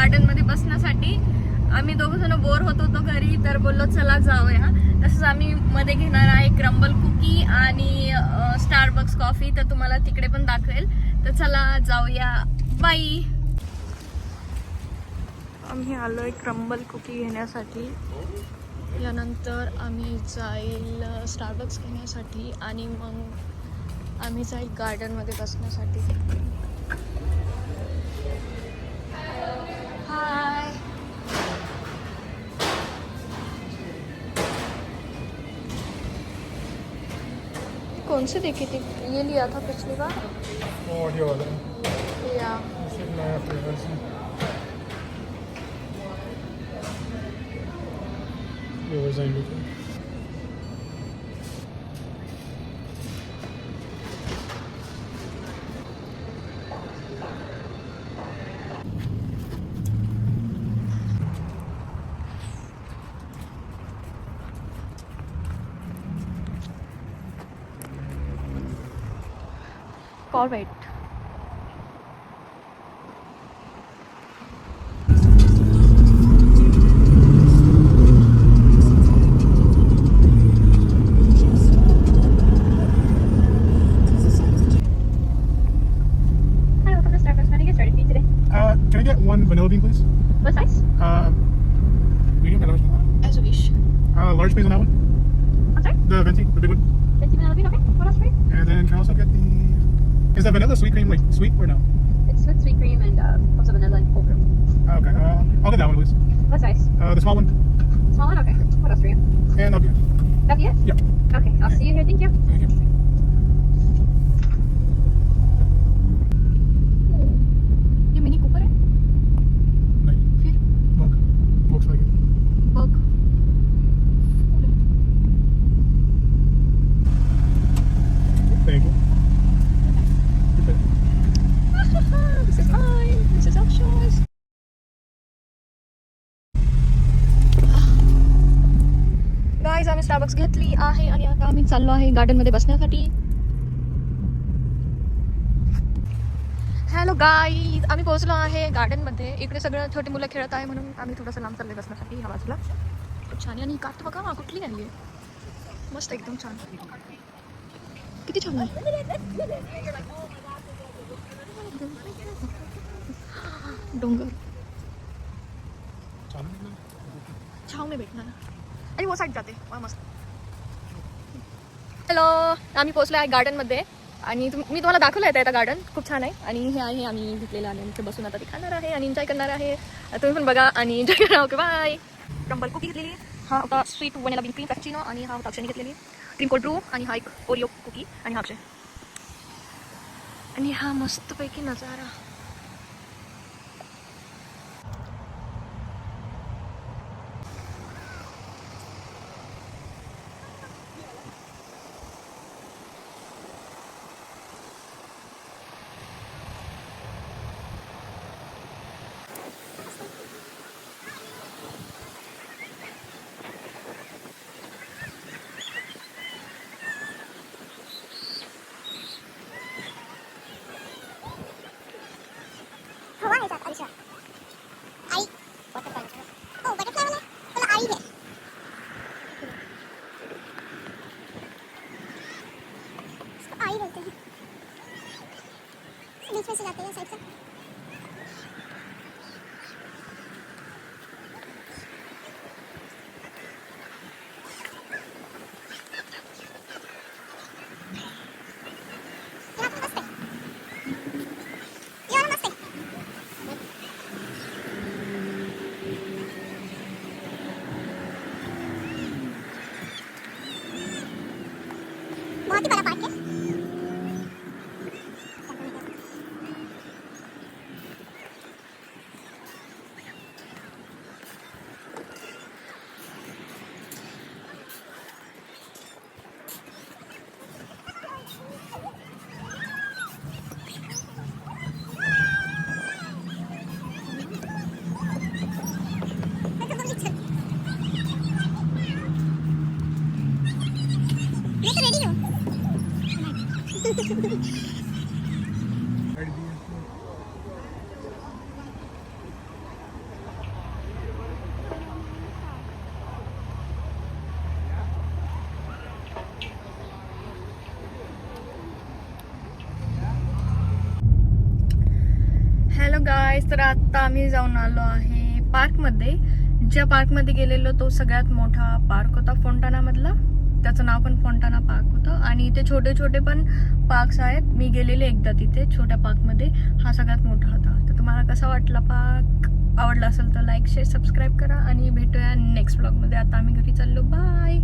Garden मध्ये बसण्यासाठी. आम्ही दोघं जण बोर होत होतो घरी, तर बोललो चला जाऊया. तसंच आम्ही मध्ये घेणार आहे क्रम्बल कुकी आणि स्टारबक्स कॉफी, तर तुम्हाला तिकडे पण दाखवेल. तर चला जाऊया, बाई. आम्ही आलोय क्रम्बल कुकी घेण्यासाठी. यानंतर आम्ही जाईल स्टारबक्स घेण्यासाठी आणि मग आम्ही जाईल गार्डनमध्ये बसण्यासाठी. हाय. कौन से देखी थी? ये लिया था पिछली बार। और ये वाला या इसे नया फ्लेवर से फ्लेवर्स आएंगे तो corvette. can I get one vanilla bean, please? What size? Medium or large? As you wish. Large, please, on that one. I'm sorry? The venti, the big one. 50 vanilla bean, okay. What else for you? And then can I also get the... Is the vanilla sweet cream like sweet or no? It's with sweet cream and also vanilla and cold brew. Okay, I'll get that one, please. What size? The small one. Small one? Okay. What else for you? And that'll be it. That'll be it? Yeah. Okay, I'll see you here. Thank you. Thank you. ये mini Cooper है? नहीं, फिर? Volk. Volkswagen. Bug. Thank you. You're good. This is mine. This is our choice. Guys, आम्ही Starbucks घेतली आहे आणि आता आम्ही चाललो आहे गार्डन मध्ये बसण्यासाठी. हॅलो गाईज, आम्ही पोहोचलो आहे गार्डन मध्ये. इकडे सगळं छोटी मुलं खेळत आहे म्हणून आम्ही थोडंसं लांब चालले बसण्यासाठी ह्या बाजूला. खूप छान आहे. आणि काट बघा कुठली आहे, मस्त एकदम छान. किती छान आहे. डोंगर छाव में बैठना आणि वो साईड जाते वा मस्त. हॅलो, आम्ही पोहोचलो आहे गार्डन मध्ये आणि मी तुम्हाला दाखवलं आहे आता गार्डन खूप छान आहे. आणि हे आहे आम्ही घेतलेलं आणि इथे बसून आता ते खाणार आहे आणि एन्जॉय करणार आहे. तुम्ही पण बघा आणि एन्जॉय करा. Okay bye. क्रम्बल कुकी घेतलेली. हा होता स्वीट वनिला बीन क्रीम कॅप्चिनो आणि हा होता अक्षयने घेतलेली क्रीम कोल्ड ब्रू आणि हा एक ओरिओ कुकी आणि हा अक्षय. आणि हा मस्तपैकी नजारा. बीच में से जाते हैं साइड से. बहुत ही बड़ा पार्क है. मैं तो रेडी हूँ. गाईज, तर आता आम्ही जाऊन आलो आहे पार्कमध्ये. ज्या पार्कमध्ये गेलेलो तो सगळ्यात मोठा पार्क होता फोंटानामधला. त्याचं नाव पण फोंटाना पार्क होतं. आणि इथे छोटे छोटे पण पार्क्स आहेत. मी गेलेले एकदा तिथे छोट्या पार्कमध्ये. हा सगळ्यात मोठा होता. तर तुम्हाला कसा वाटला पार्क? आवडला असेल तर लाईक शेअर सबस्क्राईब करा आणि भेटूया नेक्स्ट व्लॉगमध्ये. आता आम्ही घरी चाललो. बाय.